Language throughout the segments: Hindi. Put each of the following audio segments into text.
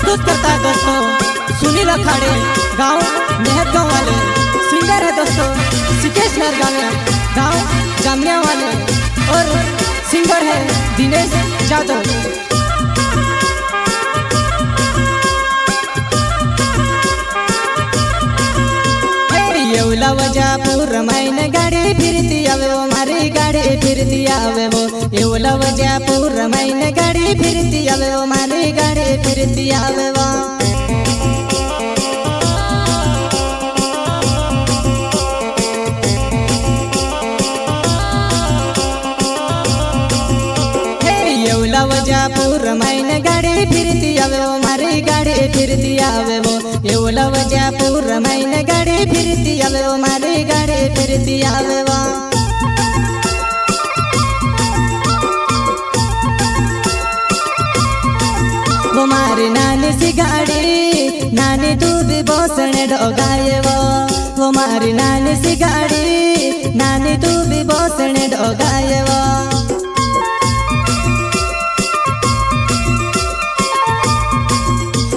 प्रस्तुत करता है दोस्तों सुनील अखाड़े गांव मेहर गांव वाले। सिंगर है दोस्तों सिकेश नरगावे गांव जामिया वाले और सिंगर है दिनेश जादव। येवला वजापुर मैन गाड़ी फिरती आवे वो मारी गाड़ी फिरती आवे वो। येवला वजापुर मैन गाड़ी फिरती आवे वो मारी गाड़ी फिरती आवे वो। येवला वजापुर मैन गाड़ी फिरती आवे वो मारी गाड़ी फिरती आवे वो। येवला वजापुर मैन गाड़ी फिरती आवे वो मारी गाड़ी फिरती आवे वो। वो मारी नानी सी गाड़ी नानी तू भी बोसने डोगाए वो। वो मारी नानी सी गाड़ी नानी तू भी बोसने डोगाए वो।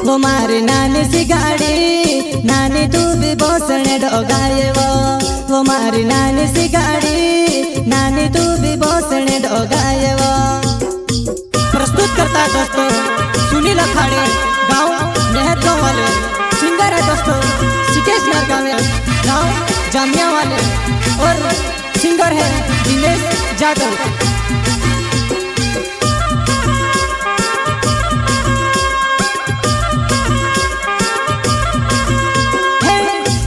वो मारी नानी सी गाड़ी नानी तू भी बोसने डोगाए वो। वो मारी नानी सी गाड़ी नानी तू भी बोसने डोगाए वो। प्रस्तुत करता है दोस्तों सुनील अखाड़े गांव मेहर गांव वाले। सिंगर है दोस्तों सिकेश नरगावे गांव जामिया वाले और सिंगर है दिनेश जादव।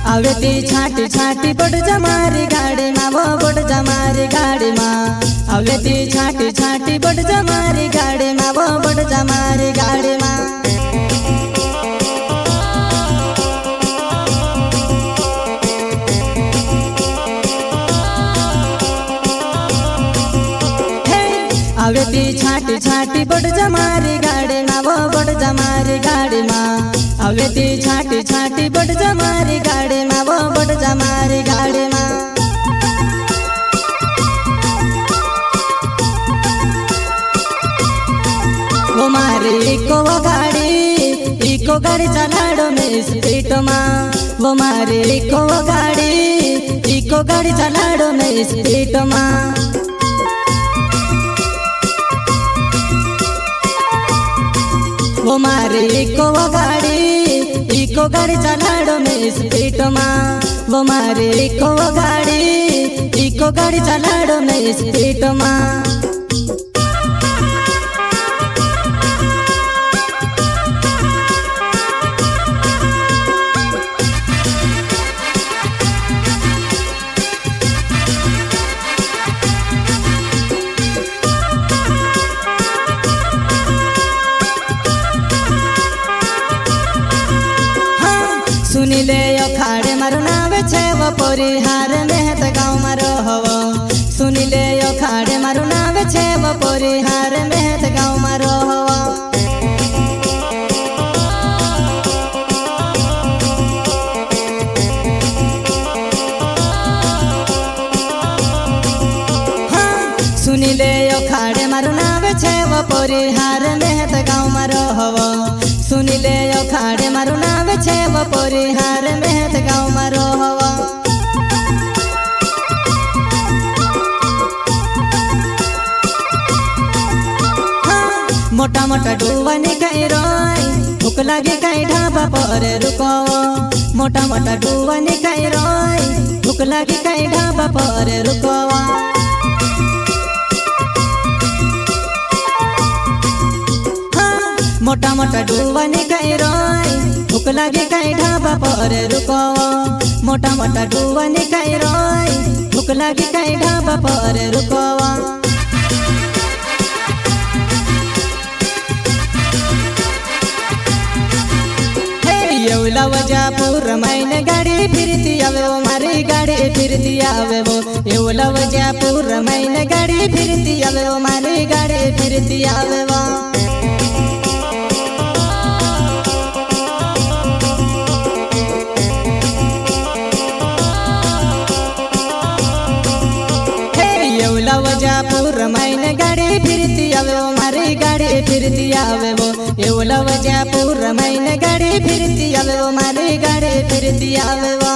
आवे ती छाटी छाटी बड़ जमारी गाड़ी माँ वो बड़ जमारी गाड़ी माँ। आवे ती छाटी छाटी बड़ जमारी गाड़ी माँ वो बड़ जमारी गाड़ी माँ। आवे ती छाटी छाटी बड़ जमारी गाड़ी माँ वो बड़ जमारी गाड़ी माँ। आवे ती छाटी छाटी बड़ जमारी गाड़ी माँ वो बड़ जमारी गाड़ी माँ। वो मारी इको गाड़ी चलाड़ो में स्पीड माँ। वो मारी इको गाड़ी चलाड़ो में स्पीड माँ। वो मारी इको गाड़ी चलाड़ो में स्पीड माँ। वो मारी इको गाड़ी चलाड़ो में स्पीड माँ। सुनीले अखाड़े मारो नावे छे वो परिहार मेहत गाँव मारो हवो। सुनीले अखाड़े मारो नावे छे वो परिहार मेहत गाँव मारो हवो। सुनीले अखाड़े मारो नावे छे वो परिहार मेहत गाँव मारो हवो। सुनीले अखाड़े मारो नावे छे वो परिहार मेहत गाँव मारो हवो। मोटा मोटा डुवानी कई रोय भूख लागे कई ढाबा पर रुको। मोटा मोटा डुवानी कई रोय भूख लागे कई ढाबा पर रुको। मोटा मोटा डुवानी कई रोय भूख लागे कई ढाबा पर रुको। मोटा मोटा डुवानी कई रोय भूख लागे कई ढाबा पर रुको। येवला वजापुर मैन गाड़ी फिरती आवे वो मारी गाड़ी फिरती आवे वो। येवला वजापुर मैन गाड़ी फिरती आवे वो मारी गाड़ी फिरती आवे वो। येवला वजापुर मैन गाड़ी फिरती आवे वो मारी गाड़ी फिरती आवे आवे वो એવું લવજ્યા પૂર મહિને ગાડી ફિરતી આવે વો મારી ગાડી ફિરતી આવે વો